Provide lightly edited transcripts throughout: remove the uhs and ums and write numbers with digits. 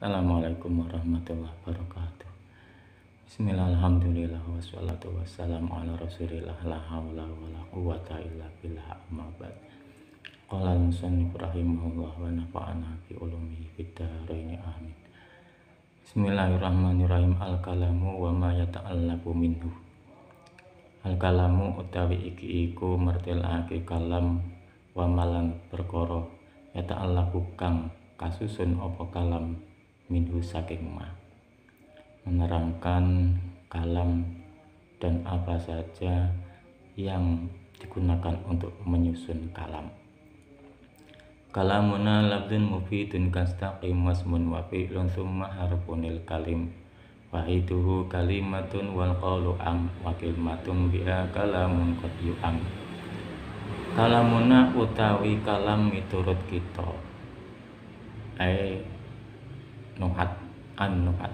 Assalamualaikum warahmatullahi wabarakatuh. Bismillah, alhamdulillah, wassalatu wassalamu ala rasulillah, la hawla wa la quwata illa billah, amma ba'd. Qala al-musannif rahimahullah wa nafa'ana bi ulumihi fid dharain, amin. Bismillahirrahmanirrahim. Al-kalamu wa ma yata'allabu minhu. Al-kalamu utawi iki iku mertelake kalam wa malan perkara yata'allabu kang kasusun apa kalam minhu saking ma, menerangkan kalam dan apa saja yang digunakan untuk menyusun kalam. Kalamuna labdun mufidun kastaqim wasmun wa fi'lun thumma harfunil kalim wahiduhu kalimatun wal qawlu am wa kalimatun biha kalamun qad yu'am. Kalamuna utawi kalam miturut kita nuhat an-nuhat.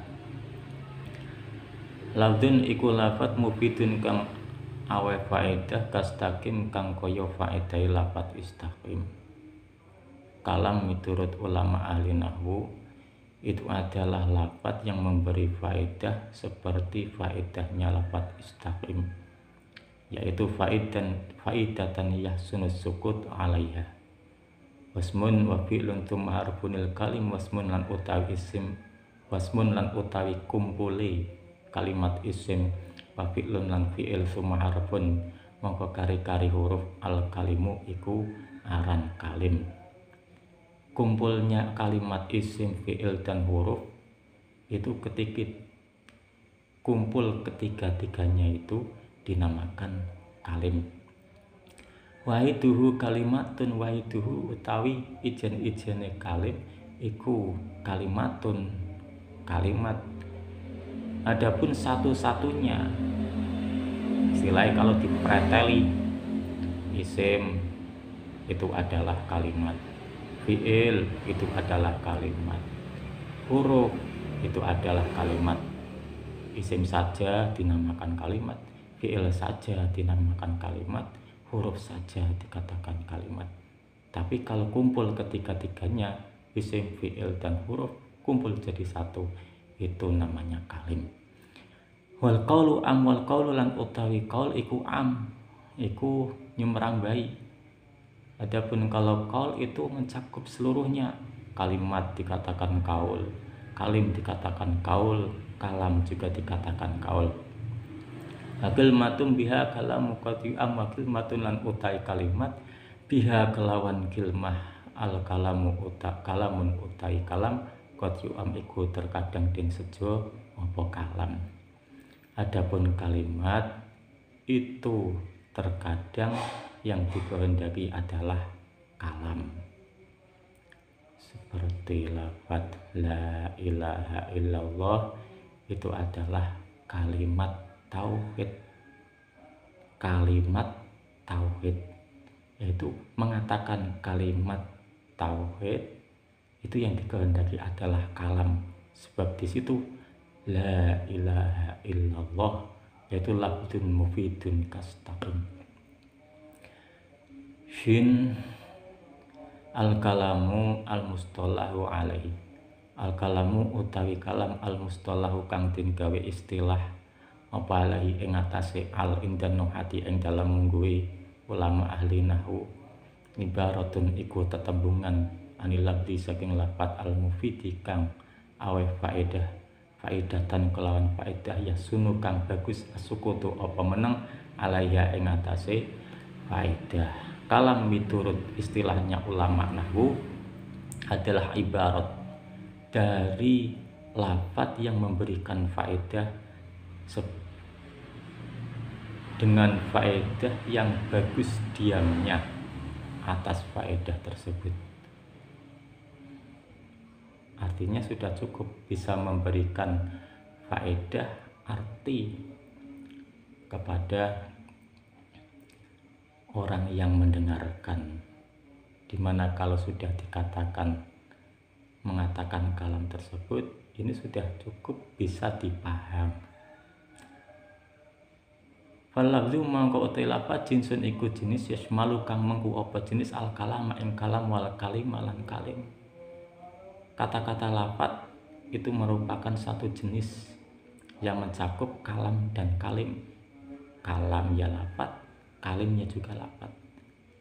Lafdun iku lafat mufidun kang awe faedah kastaqim kang kaya faedah lafat istaqim. Kalam miturut ulama ahli nahwu itu adalah lafat yang memberi faedah seperti faedahnya lafat istaqim, yaitu faidatan yahsunus sukut alaiha. Wasmun wa fi'lun thumma harfunil kalim wasmun lan utawi isim, wasmun lan utawi kumpule kalimat isim, wa fi'lun lan fi'il thumma harfun mongko kari-kari huruf al kalimu iku aran kalim. Kumpulnya kalimat isim, fi'il dan huruf itu kumpul ketiga-tiganya itu dinamakan kalim. Wahiduhu kalimatun, wahiduhu utawi ijen-ijene kalim iku kalimatun, kalimat. Adapun satu-satunya istilahnya kalau dipreteli isim itu adalah kalimat, fi'il itu adalah kalimat, huruf itu adalah kalimat. Isim saja dinamakan kalimat, fi'il saja dinamakan kalimat, huruf saja dikatakan kalimat. Tapi kalau kumpul ketiga-tiganya, isim, fi'il dan huruf kumpul jadi satu, itu namanya kalim. Wal qaulu am, wal qaulu lan utawi qaul iku am, iku nyumrambai. Adapun kalau qaul itu mencakup seluruhnya. Kalimat dikatakan qaul, kalim dikatakan qaul, kalam juga dikatakan qaul. Akil matum biha kalamu qati'am wa kilmatun lan utai kalimat biha kelawan kilmah al kalamu kalamun utai kalam qati'am iku terkadang den sejo apa kalam. Adapun kalimat itu terkadang yang dikehendaki adalah kalam. Seperti lafaz la ilaha illallah itu adalah kalimat tauhid. Kalimat tauhid yaitu mengatakan kalimat tauhid itu yang dikehendaki adalah kalam, sebab di situ la ilaha illallah yaitu lafdun mufidun kastaqim. Shin al kalamu al mustalahu alaihi. Al kalamu utawi kalam al mustalahu kang den gawe istilah apa lahi ing atase al indan nuhati ing dalam mungguhi ulama ahli nahwu. Ibaratun iku tetembungan anil labdi saking lafat al mufidi kang awe faedah, faedatan kelawan faedah ya sunu kang bagus asukutu apa meneng alaiha ing atase faedah. Kalam miturut istilahnya ulama nahwu adalah ibarat dari lafat yang memberikan faedah dengan faedah yang bagus diamnya atas faedah tersebut. Artinya sudah cukup bisa memberikan faedah arti kepada orang yang mendengarkan, dimana kalau sudah mengatakan kalam tersebut ini sudah cukup bisa dipaham. Falafzu mangko utai lafaz jinsun iku jenis yasmalu kang mengku apa jenis al kalama ing kalam wal kalim lan kalim. Kata-kata lafaz itu merupakan satu jenis yang mencakup kalam dan kalim. Kalam ya lafat, kalimnya juga lafat.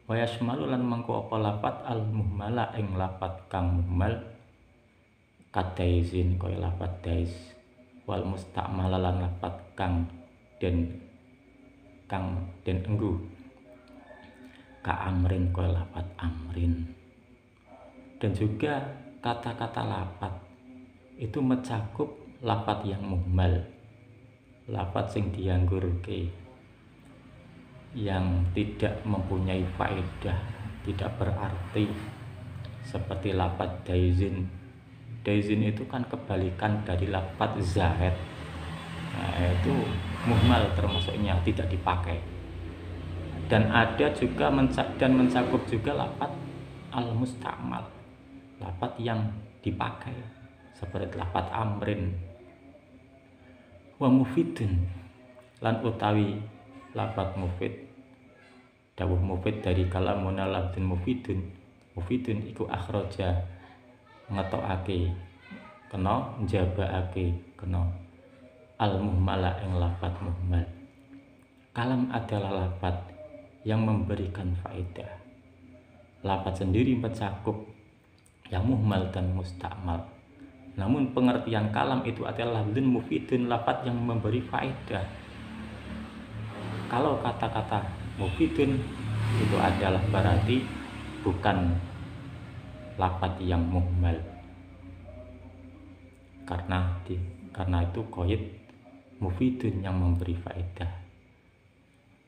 Wa yashmalu lan mangko apa lafat al muhmala ing lafat kang muhmal kadaizin kaya lafat daiz, wal musta'mala lan lafat kang den enggu ka amrin kaya lafat amrin. Dan juga kata-kata lafat itu mencakup lafat yang muhmal, lafat sing dianggurke, yang tidak mempunyai faedah, tidak berarti, seperti lafat daizin. Daizin itu kan kebalikan dari lafat zaid. Nah, itu muhmal termasuknya, tidak dipakai. Dan ada juga mencakup juga lafat al-musta'mal, lafat yang dipakai, seperti lafat amrin. Wa mufidun lan utawi lafat mufid, dawuh mufid dari kalamun labdun mufidun. Mufidun iku akhraja ngetokake, kena njabakake, kena al muhmala ing lafat muhmal. Kalam adalah lafat yang memberikan faedah. Lafat sendiri mencakup yang muhmal dan musta'mal. Namun pengertian kalam itu adalah lafzun mufidun, lafat yang memberi faedah. Kalau kata-kata mufidun itu adalah berarti bukan lafat yang muhmal. Karena itu qaid mufidun yang memberi faedah.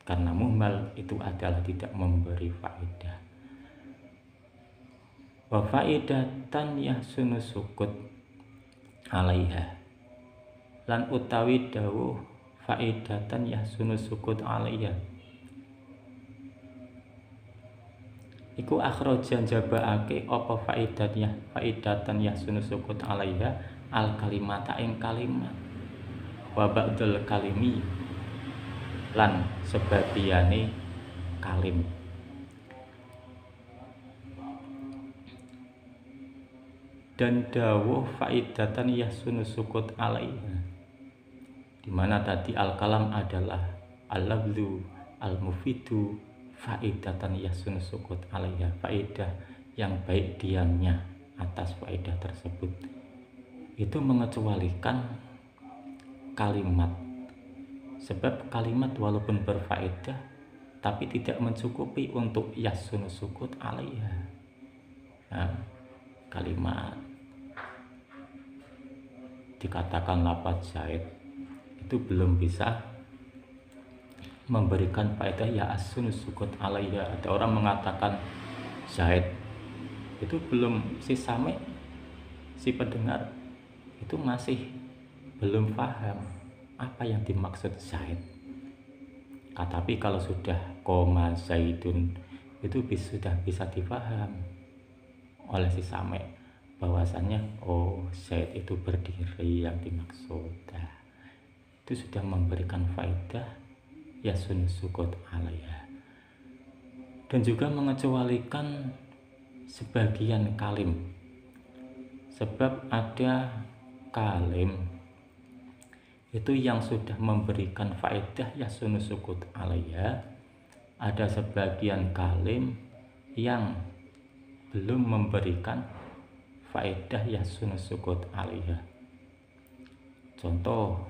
Karena muhmal itu adalah tidak memberi faedah. Wa faedatan yahsunu sukut alaiha lan utawi dawuh faedatan yahsunu sukut alaiha iku akhraja jabaake apa faedatan yahsunu sukut alaiha al kalimata ing kalimat wa ba'dul kalimi lan sebagiane kalim. Dan dawuh faidatan yahsunu sukut alaiha, dimana tadi al-kalam adalah al-lafzu al-mufidu, faidatan yahsunu sukut alaiha, faedah yang baik diamnya atas faedah tersebut. Itu mengecualikan kalimat, sebab kalimat walaupun berfaedah tapi tidak mencukupi untuk yahsunu sukut alaiha. Nah, kalimat dikatakan lafaz zaid itu belum bisa memberikan faedah ya as-sunu sukut alaiha. Ada orang mengatakan zaid itu belum, si sami, si pendengar itu masih belum paham apa yang dimaksud zaid. Tapi kalau sudah koma zaidun itu sudah bisa dipaham oleh si sami bahwasannya oh zaid itu berdiri yang dimaksud. Itu sudah memberikan faedah yasun sukut alaiha. Dan juga mengecualikan sebagian kalim, sebab ada kalim itu yang sudah memberikan faedah yasun sukut alaiha, ada sebagian kalim yang belum memberikan faedah yasun sukut alaiha. Contoh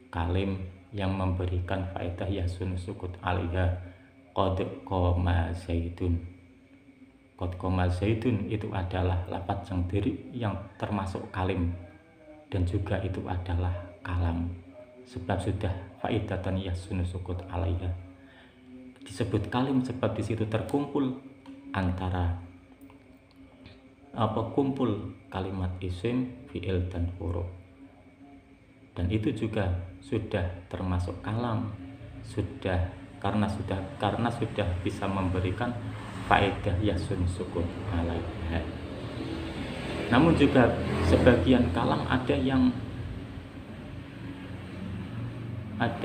kalim yang memberikan faedah yasun sukut alaiha, qad qoma zaidun. Qad qoma zaidun itu adalah lafaz yang termasuk kalim, dan juga itu adalah kalam, sebab sudah faedatan yasun sukut alaiha. Disebut kalim sebab di situ terkumpul antara kumpul kalimat isim, fi'il dan huruf. Dan itu juga sudah termasuk kalam, karena sudah bisa memberikan faedah yasun sukut alaiha. Namun juga sebagian kalam ada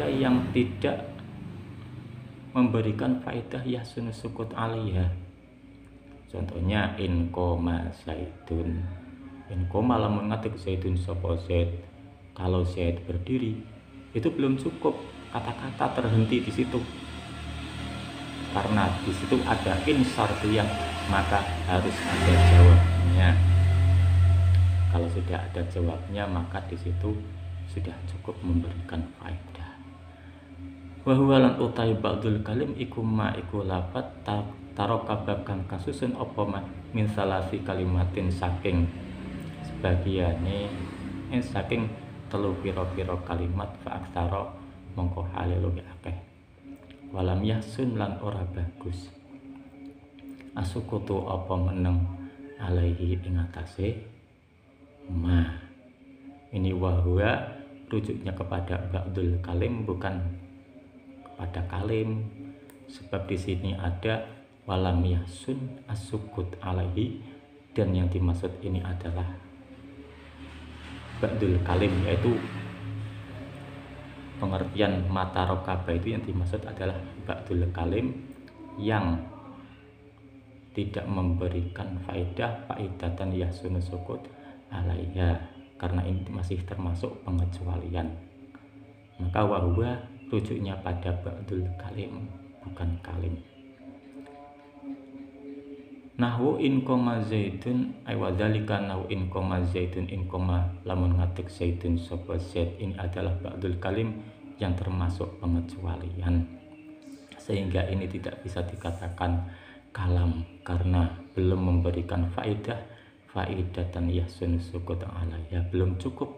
yang tidak memberikan faedah yasun sukut alaiha. Contohnya in koma zaidun, In koma lamun ngadeg Zaidun sapa Zaid, kalau Zaid berdiri itu belum cukup kata-kata terhenti di situ, karena di situ ada insartiyah, maka harus ada jawabnya. Kalau sudah ada jawabnya maka di situ sudah cukup memberikan faedah. Wa huwa lan utai ba'dul kalim iku ma iku lafat tarokaba kang kasusun apa ma min salasi kalimatin saking sebagiane saking telu pira-pira kalimat fa aksara mongko hale luwih akeh. Walam yahsun lan ora bagus asukutu apa meneng alaihi ing atase ma. Ini wahwa rujuknya kepada ba'dul kalim, bukan kepada kalim, sebab di sini ada walam yahsun asukut alaihi, dan yang dimaksud ini adalah ba'dul kalim, yaitu pengertian mata rokaba itu yang dimaksud adalah ba'dul kalim yang tidak memberikan faidatan yahsunu sukut alaiha, karena ini masih termasuk pengecualian. Maka wahwa rujuknya pada ba'dul kalim, bukan kalim. Nahwu in koma zaidun ay wadzalika nahwu in koma zaidun in koma lamun ngadeg zaidun sapa zaid, ini adalah ba'dul kalim yang termasuk pengecualian, sehingga ini tidak bisa dikatakan kalam karena belum memberikan faidatan yahsun sukut alaiha, belum cukup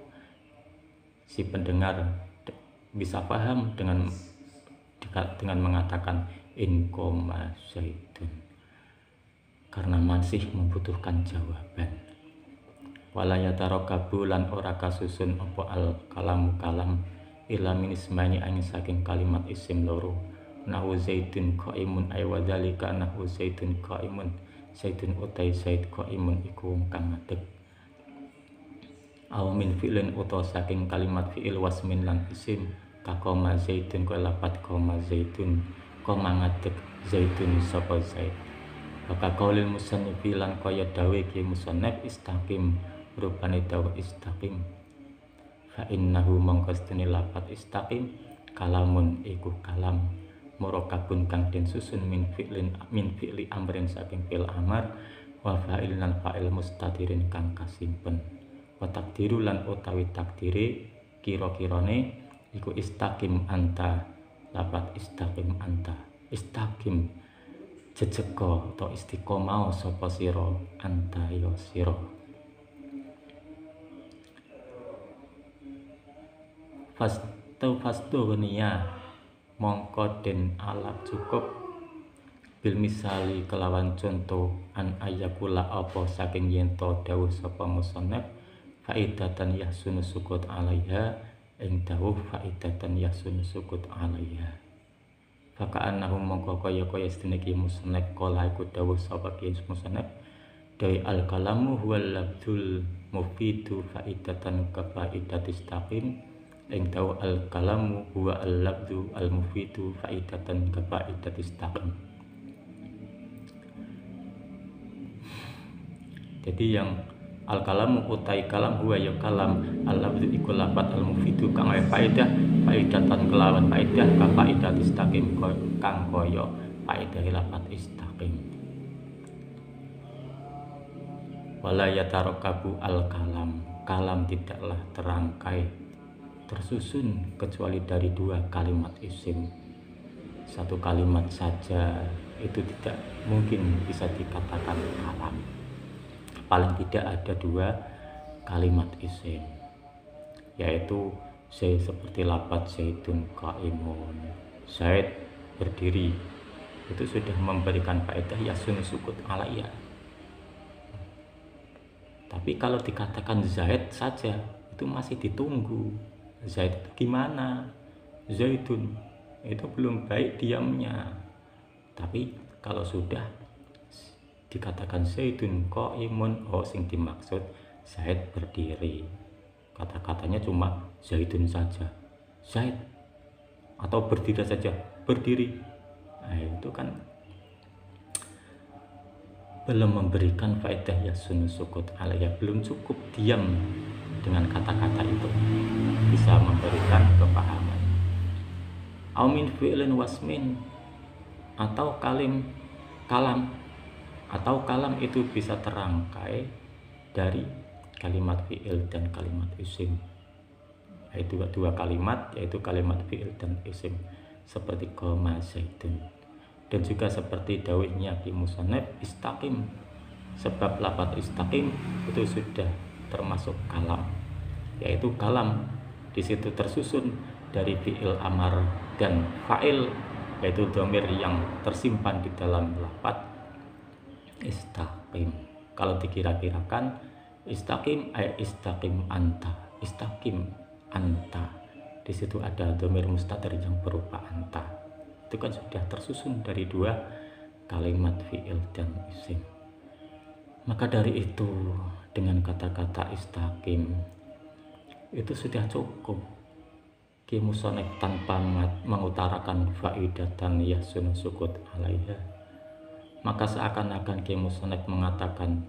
si pendengar bisa paham dengan mengatakan in koma zaidun, karena masih membutuhkan jawaban. Wala yatarakabu lan ora kasusun apa al kalam ila min ismani angin saking kalimat isim loro. Nahu zaidun qaimun ay wadzalika nahu zaidun qaimun, zaidun utai zaid qaimun iku kang ngadeg. Aw min fi'lin utawa saking kalimat fi'il wasmin lan isim kaqoma zaidun ka lapat qoma zaidun qoma ngadeg zaidun sapa zaid. Maka qaulil musannif lan kaya dawe ki musannif istaqim, rupane dawe istaqim. Fa innahu mangkastune lapat istaqim kalamun iku kalam murakabun kang den susun min fi'li amrin saking fi'il amar wa fa'il lan fa'il mustatirin kang kasimpen. Wa takdiru lan utawi takdire kira-kirane iku istaqim anta, lapat istaqim anta, istaqim jejeka atau istiqomah sapa sira anta ya sira. Fastu genia mongko den alap cukup bil misali kelawan contoh an ayakula apa saking yento dawuh sapa musannaf faidatan yahsunu sukut alaiha, ing dawuh faidatan yahsunu sukut alaiha. Faka'annahum mongko kaya sedene ki musannaf kala iku dawuh sapa ki musannaf dai al kalamu huwal labdul mufidu faidatan ka faidatis taqim, ing dawuh al kalamu huwa al labdu al mufidu faidatan ka faidatis taqim. Jadi yang al kalamu utai kalam huwa ya kalam, al labdu iku lapat al mufidu kang faidatan kelawan faidah ka faidatis taqim kang kaya faidah lapat istaqim. Wala yatarakabu al kalam tidaklah terangkai tersusun kecuali dari dua kalimat isim. Satu kalimat saja itu tidak mungkin bisa dikatakan kalam, paling tidak ada dua kalimat isim, yaitu seperti lapat zaidun qaimun, zaid berdiri, itu sudah memberikan faedah yasun sukut alaiya. Tapi kalau dikatakan zaid saja itu masih ditunggu. Zaid itu gimana? Zaidun itu belum baik diamnya. Tapi kalau sudah dikatakan zaidun qaimun, oh sing dimaksud zaid berdiri. Kata-katanya cuma zaidun saja, zaid, atau berdiri saja, berdiri. Nah, itu kan belum memberikan faedah yasun sukut alaiha, belum cukup diam dengan kata-kata itu bisa memberikan kepahaman. Au min fi'lin wasmin, atau kalam atau kalam itu bisa terangkai dari kalimat fi'il dan kalimat isim, yaitu dua kalimat, yaitu kalimat fi'il dan isim, seperti qoma zaidun. Dan juga seperti dawuhnya Ki Musannaf istaqim, sebab lafaz istaqim itu sudah termasuk kalam, yaitu kalam di situ tersusun dari fi'il amar dan fa'il, yaitu dhamir yang tersimpan di dalam lafaz istaqim. Kalau dikira-kirakan istaqim istaqim anta, istaqim anta, di situ ada dhamir mustatir yang berupa anta. Itu kan sudah tersusun dari dua kalimat fi'il dan isim. Maka dari itu dengan kata-kata istaqim itu sudah cukup Ki Musannaf tanpa mengutarakan faidatan yasun sukut alaiha. Maka seakan-akan Ki Musannaf mengatakan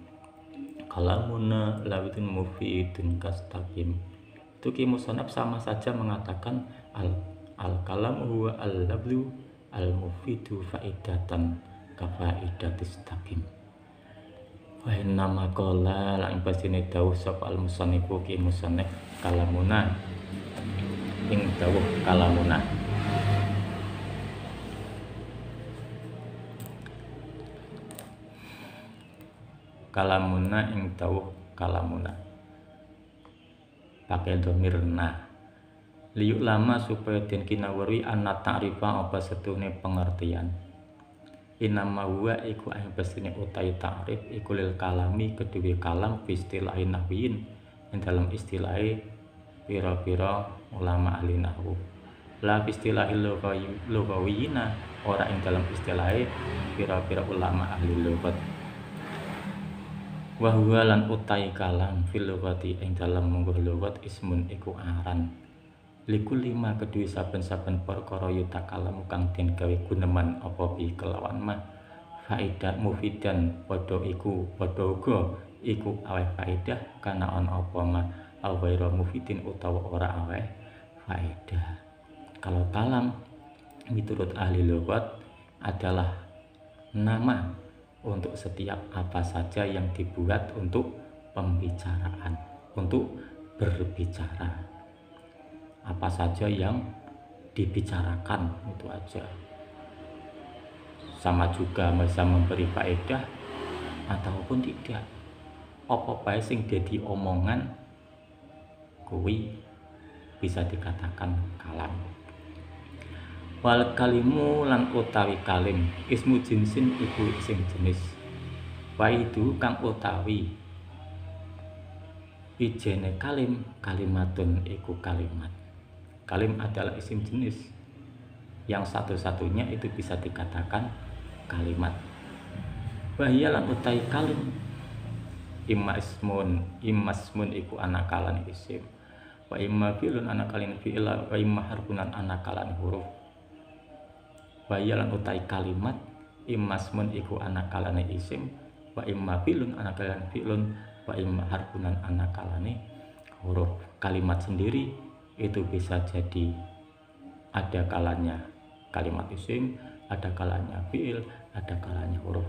kalamuna lawitun mufidun kastaqim. Itu Ki Musannaf sama saja mengatakan al-kalam huwa al-lablu al-mufidu faidatan kafaidatis taqim. Wa inna maqala lan pasine dawuh sapa al-musannifu Ki Musannaf kalamuna ing dawuh kalamuna. Kalamuna ing dawuh kalamuna pakai dhamir na, liuk lama supaya den kinawari ana ta'rifa apa setuhne pengertian. Inama huwa iku ing pesine utai ta'rif iku lil kalami kedue kalam istilahi nahwiyin, ing dalam istilahi pira-pira ulama ahli nahwu. La istilahi lughawiyina, ora ing dalam istilahi pira-pira ulama ahli lughat. Wa huwa lan utai kalam fil lughati ing dalam mungguh lughat ismun iku aran. Likul lima kedui saben-saben perkara yutakalam kang den gawe guneman apa bi kelawan mah faidah mufidan padha uga iku aweh faidah kana ana apa mah awairu mufidin utawa ora aweh faidah. Kalau kalam menurut ahli lughat adalah nama untuk setiap apa saja yang dibuat untuk pembicaraan, untuk berbicara. Apa saja yang dibicarakan itu aja. Sama juga bisa memberi faedah ataupun tidak. Apa bae sing dadi omongan kuwi bisa dikatakan kalam. Wal kalimu lan utawi kalim ismu jinsin iku sing jenis. Waidu kang utawi ijene kalim kalimatun iku kalimat. Kalim adalah isim jenis yang satu-satunya itu bisa dikatakan kalimat. Wahyalan utai kalim imasmun iku anakalan isim, wa imma fi'lun anakalin fi'il, wa imma harfunan anakalan huruf. Wahyalan utai kalimat imasmun iku anakalan isim, wa imma fi'lun anakalan fi'lun, wa imma harfunan anakalan huruf. Kalimat sendiri itu bisa jadi ada kalanya kalimat isim, ada kalanya fi'il, ada kalanya huruf.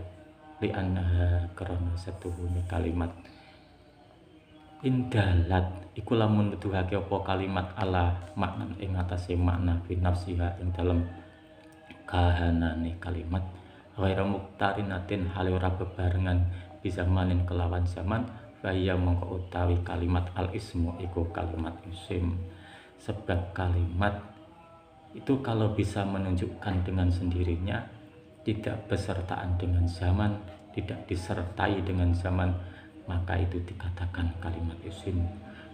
Li'annaha karena setuhune kalimat indalat iku lamun nuduhake apa kalimat ala makna ing atase makna fi nafsiha ing dalam kahanane kalimat ghairu muqtarinatin hale ora bebarengan bisa manin kelawan zaman bahaya mongko utawi kalimat al ismu iku kalimat isim. Sebab kalimat itu kalau bisa menunjukkan dengan sendirinya, tidak besertaan dengan zaman, tidak disertai dengan zaman, maka itu dikatakan kalimat isim.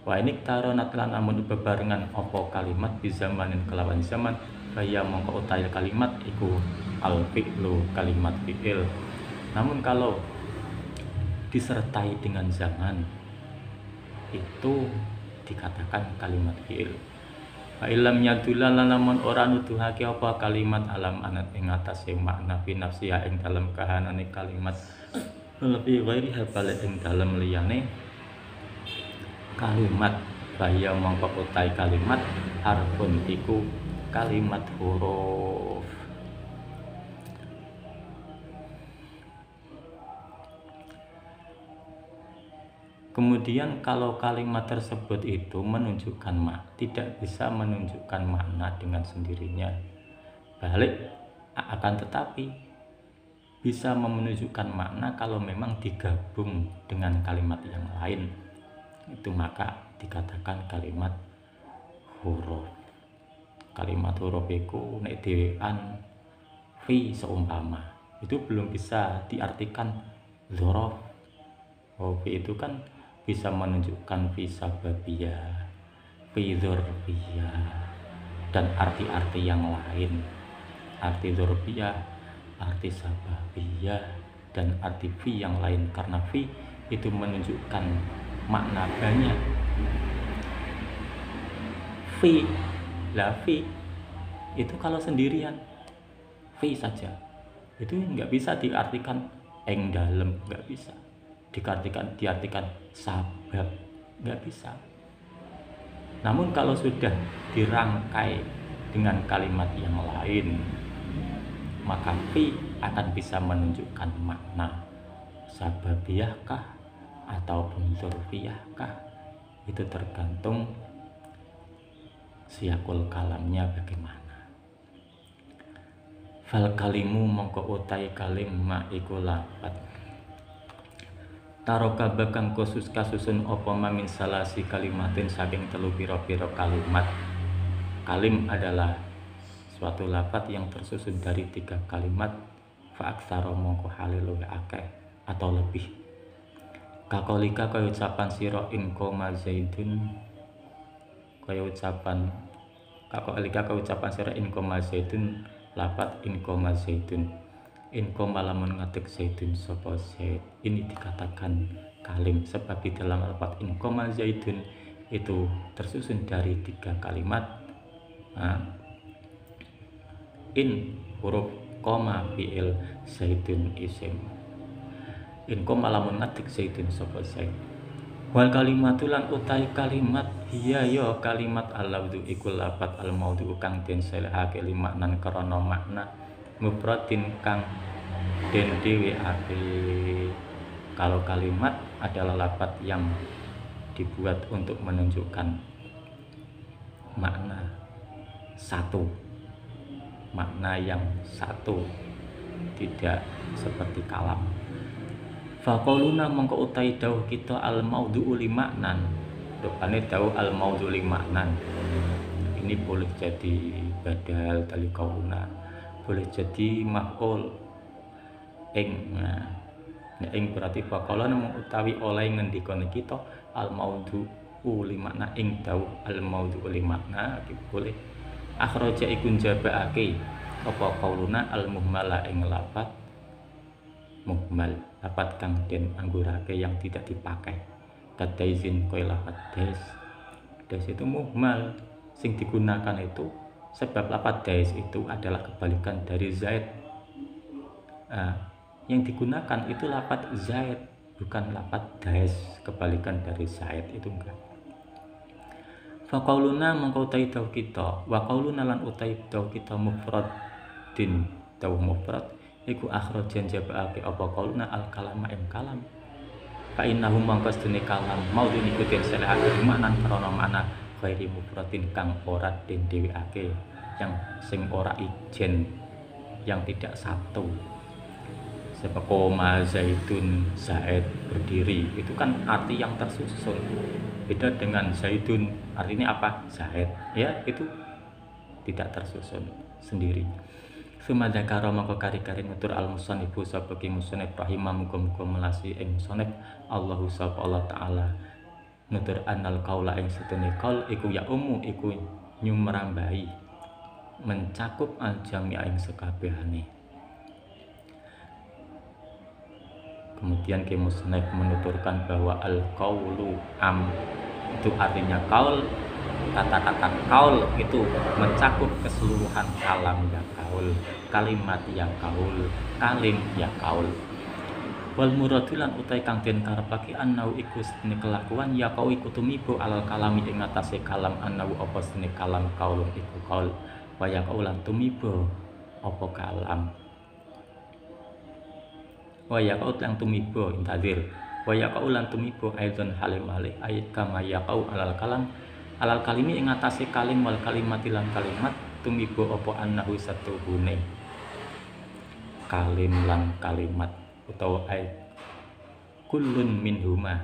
Wa ini taronat lan amun bebarengan opo kalimat di zamanin kelawan zaman, kaya mongko utawi kalimat iku al fi'lu kalimat fi'il. Namun kalau disertai dengan zaman, itu dikatakan kalimat fi'il. Fa illam yadulla lamun ora nuduhake apa kalimat alam anat ing atase makna fi nafsiha ing dalam kahanane kalimat lebih ghairi habale ing dalem liyane kalimat bahaya mongko utai kalimat harfun iku kalimat huruf. Kemudian kalau kalimat tersebut itu menunjukkan tidak bisa menunjukkan makna dengan sendirinya. Balik akan tetapi bisa menunjukkan makna kalau memang digabung dengan kalimat yang lain. Itu maka dikatakan kalimat huruf. Kalimat huruf itu nek dhewean fi seumpama itu belum bisa diartikan dzaraf. Fi itu kan bisa menunjukkan fi sababiyah, fi dzarfiyah, dan arti-arti yang lain. Arti dzarfiyah, arti sababiyah, dan arti fi yang lain. Karena fi itu menunjukkan makna banyak. Fi itu kalau sendirian fi saja itu nggak bisa diartikan eng dalem, nggak bisa diartikan sabab, nggak bisa. Namun kalau sudah dirangkai dengan kalimat yang lain, maka fi akan bisa menunjukkan makna sababiyahkah ataupun dzarfiyahkah. Itu tergantung siakul kalamnya bagaimana. Fal kalimu mongko utai kalim ma iku lapat taroka bakang khusus kasusun opo mamin salasi kalimatin saking telu piro-piro kalimat. Kalim adalah suatu lafat yang tersusun dari 3 kalimat. Fa'aksaro mongko halilu akeh atau lebih. Kakolika kaya ucapan siro in koma zaidun, kaya ucapan kakolika kaya ucapan siro in koma zaidun, lafat in koma zaidun. In koma lamun ngadeg zaidun sapa zaid, ini dikatakan kalim sebab di dalam lafaz in koma zaidun itu tersusun dari 3 kalimat. In huruf koma fi'il, zaidun isim. In koma lamun ngadeg zaidun sapa zaid. Wal kalimatu lan utai kalimat hiya ya kalimat al-lafdhu iku lafaz al-maudhu kang den selehake limaknan krana makna mufradin kang den dheweake. Kalau kalimat adalah lafaz yang dibuat untuk menunjukkan makna satu, makna yang satu, tidak seperti kalam. Faqauluna mongko utai dawuh kita al-maudhu'u li maknan, rupane dawuh al-maudhu'u li maknan ini boleh jadi badal dari qauluna, boleh jadi maf'ul ing. Nah, ing berarti faqala mung utawi oleh ngendikane kita al maudhu'u li makna ing dawuh al maudhu'u li makna boleh. Akhraja iku njabaake apa qauluna al muhmala ing lafat muhmal, lafat kang den anggurake yang tidak dipakai. Kadaizin koy lafat des itu muhmal, sing digunakan itu sebab lafat dais itu adalah kebalikan dari zaid. Yang digunakan itu lafat zaid, bukan lafat dais, kebalikan dari zaid itu enggak. Faqauluna mengko utai dawuh kita, wa qauluna lan utai dawuh kita mufradin, dawuh mufrad iku akhrajan jabaake apa qauluna al kalama ing kalam. Fa innahu mangko sedene kalam maudhu iku den selehake maknan krana makna ghairi mufradin kang ora den dhewekake, yang sing ora ijen, yang tidak satu. Sebab koma zaidun, zaid berdiri, itu kan arti yang tersusun. Beda dengan zaidun, artinya apa? Zaid, ya itu tidak tersusun sendiri. Sumadakara maka kari-kari nutur al-musannifu sabaki musannif rahimah muga-muga melasi ing musannif Allahu sapa Allah taala nutur annal qaula ing sedene qaul iku ya iku nyumrambahi mencakup al-jami' ing sekabehane. Kemudian Ki Musnad menuturkan bahwa al-qaulu itu artinya kaul. Kata-kata kaul itu mencakup keseluruhan kalam ya kaul, kalimat ya kaul, kalim ya kaul. Wal muradu lan utai kang den karepake annau iku sedene kelakuan ya kau iku tumibo alal kalami ing atase kalam annau apa sedene kalam kaulun iku kaul waya kaulan tumibo apa kalam waya kaulan tumibo intadir waya kaulan tumibo aidon halim alih ayat kama ya kau alal kalimi ing atase kalim wal kalimati lan kalimat tumibo apa annahu satuhune kalim lan kalimat utawa ayat kulun minhuma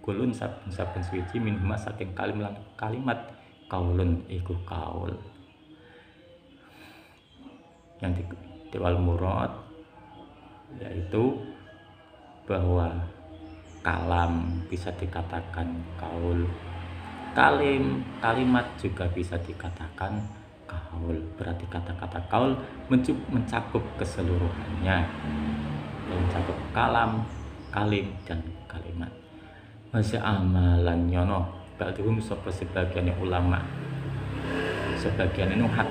kulun saben suci minhuma saking kalim lan kalimat kaulun iku kaul yang diwal murad yaitu bahwa kalam bisa dikatakan kaul, kalimat juga bisa dikatakan kaul. Berarti kata-kata kaul mencakup keseluruhannya, mencakup kalam, kalim dan kalimat. Masih amalan nyono ba'dhum sapa sebagian ulama sebagian nuhat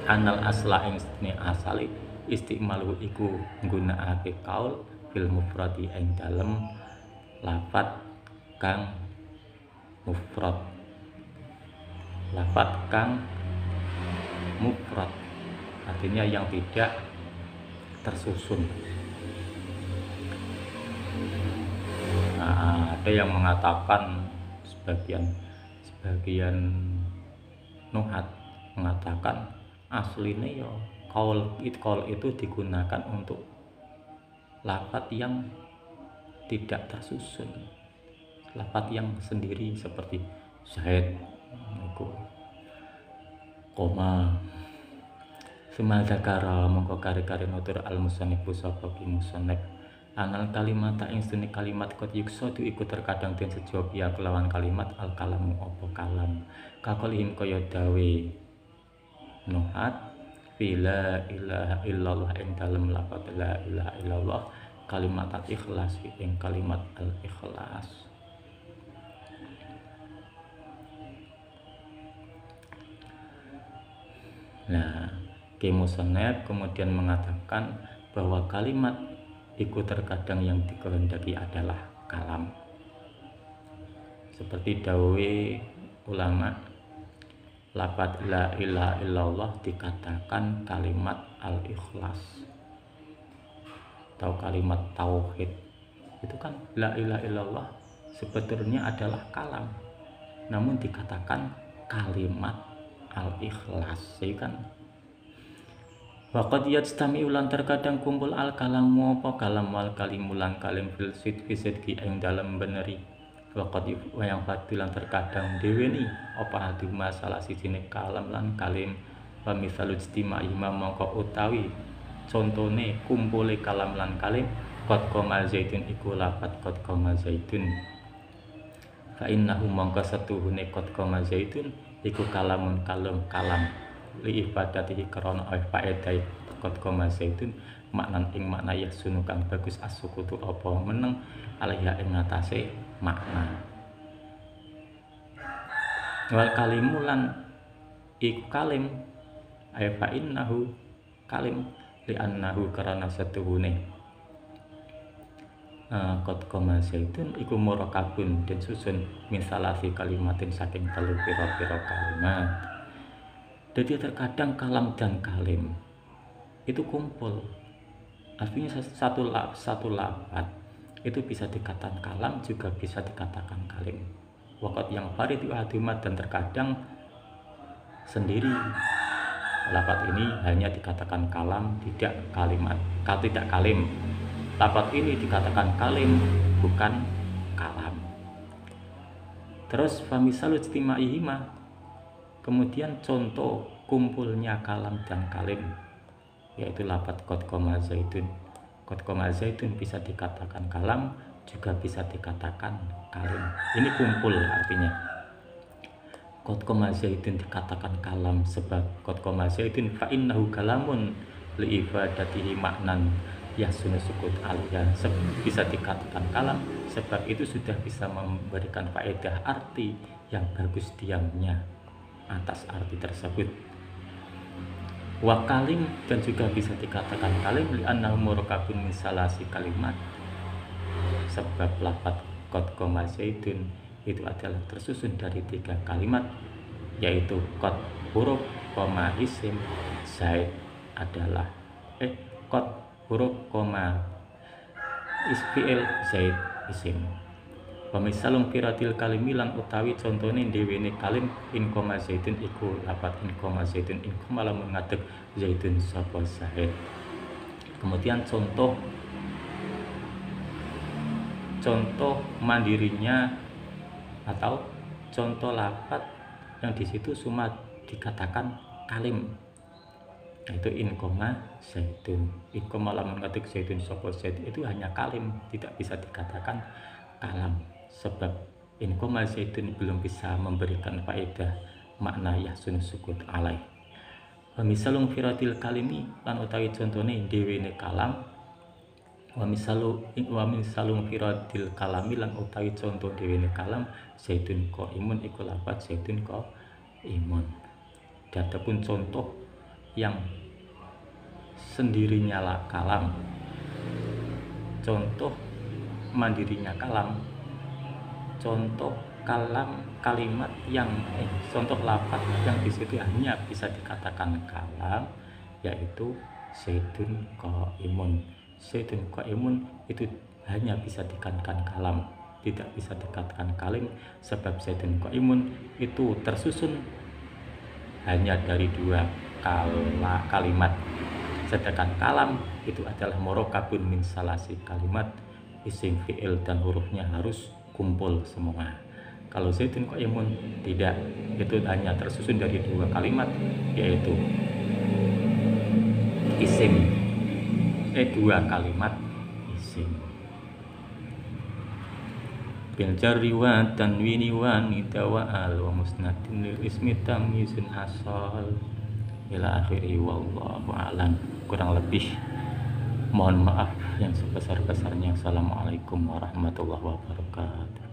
anal asla ing asali istimalu iku nggunakake kaul fil mufradi ing dalem lafat kang mufrad, lafat kang mufrad artinya yang tidak tersusun. Nah, ada yang mengatakan sebagian nuhat mengatakan aslinya ya kaul itu digunakan untuk lafat yang tidak tersusun, lafat yang sendiri seperti Zaid, koma semadzakara mongko kari-kari nutur al-musannifu sapa ki musannif anal kalimat ing sedene kalimat qad yuksadu iku terkadang den sejawab ya kelawan kalimat al kalamu apa kalam kakolihim kaya dawe nuhat bila ilaha illallah ing dalem lafaz la ilaha illallah kalimat al-ikhlas ing kalimat al-ikhlas. Nah, Ki Musannif kemudian mengatakan bahwa kalimat itu terkadang yang dikehendaki adalah kalam. Seperti dawe ulama, lafaz la ilaha illallah dikatakan kalimat al-ikhlas atau kalimat tauhid. Itu kan la ilaha illallah sebetulnya adalah kalam, namun dikatakan kalimat al-ikhlas, ya kan? Waqad yajtami ulan terkadang kumpul al kalamu apa kalam wal kalimulan kalim fil sidqi ing dalem beneri. Waqad wayang fadilan terkadang deweni apa adu masalah sijine kalam lan kalim wa misalul istima'i mongko utawi contone kumpule kalam lan kalim qad qama zaitun iku lafat qad qama zaitun fa innahu mongko satuhune qad qama zaitun iku kalamun kalam li ibadatihi karana faedah qad qama zaitun maknan ing makna ya sunu kang bagus asukutu apa meneng alaiha ing ngatasé makna wal kalimulan iku kalim ay fa innahu kalim li annahu karana satuhune qad qama zaitun iku murakabun den susun min salasi kalimatin saking telu pira-pira kalimat. Jadi terkadang kalam dan kalim itu kumpul, artinya satu lafaz itu bisa dikatakan kalam juga bisa dikatakan kalim. Waqat yang farid wa'adumat dan terkadang sendiri lafaz ini hanya dikatakan kalam tidak kalimat, tidak kalim. Lafaz ini dikatakan kalim bukan kalam. Terus famisalu ijtima'ihima, kemudian contoh kumpulnya kalam dan kalim yaitu lafaz qad qama zaitun. Qad qama zaitun bisa dikatakan kalam juga bisa dikatakan kalim. Ini kumpul artinya. Qad qama zaitun dikatakan kalam sebab qad qama zaitun fa innahu kalamun li ibadatihi maknan yasunu sukut aliyah. Bisa dikatakan kalam sebab itu sudah bisa memberikan faedah arti yang bagus diamnya atas arti tersebut. Wa kalim, dan juga bisa dikatakan kalim li'annahu murakabun min salasi kalimat, sebab lafadz qad koma zaidun itu adalah tersusun dari 3 kalimat, yaitu qad huruf koma isim, zaid adalah qad huruf koma fi'il, zaid isim. Wa misalum firatil kalimi lan utawi contone dhewene kalim in koma zaidun iku lafadz in koma zaidun in koma lamun ngadeg zaidun sapa zaid. Kemudian contoh mandirinya atau contoh lafadz yang di situ cuma dikatakan kalim, yaitu in koma zaidun, in koma lamun ngadeg zaidun sapa zaid, itu hanya kalim, tidak bisa dikatakan kalam, sebab in koma zaidun belum bisa memberikan faedah makna yahsun sukut alaih. Wa misalung firatil kalimi lan utawi contone dhewene kalam, wa misalung firatil kalami lan utawi contoh dhewene kalam zaidun qaimun iku lafadz zaidun qaimun. Adapun contoh yang sendirinya lah kalam, contoh mandirinya kalam, contoh kalimat yang contoh lafaz yang di situ hanya bisa dikatakan kalam, yaitu zaidun qaimun. Zaidun qaimun itu hanya bisa dikatakan kalam, tidak bisa dikatakan kalim, sebab zaidun qaimun itu tersusun hanya dari 2 kalimat, sedangkan kalam itu adalah murakabun min salasi kalimat, isim, fi'il, dan hurufnya harus kumpul semua. Kalau zaidun qaimun tidak, itu hanya tersusun dari 2 kalimat, yaitu isim, 2 kalimat isim. Bil jarri wa tanwini wa nida wa al wa musnadin lil ismi tamyizun asal ila akhiri, wallahu a'lam. Kurang lebih mohon maaf yang sebesar-besarnya. Assalamualaikum warahmatullahi wabarakatuh.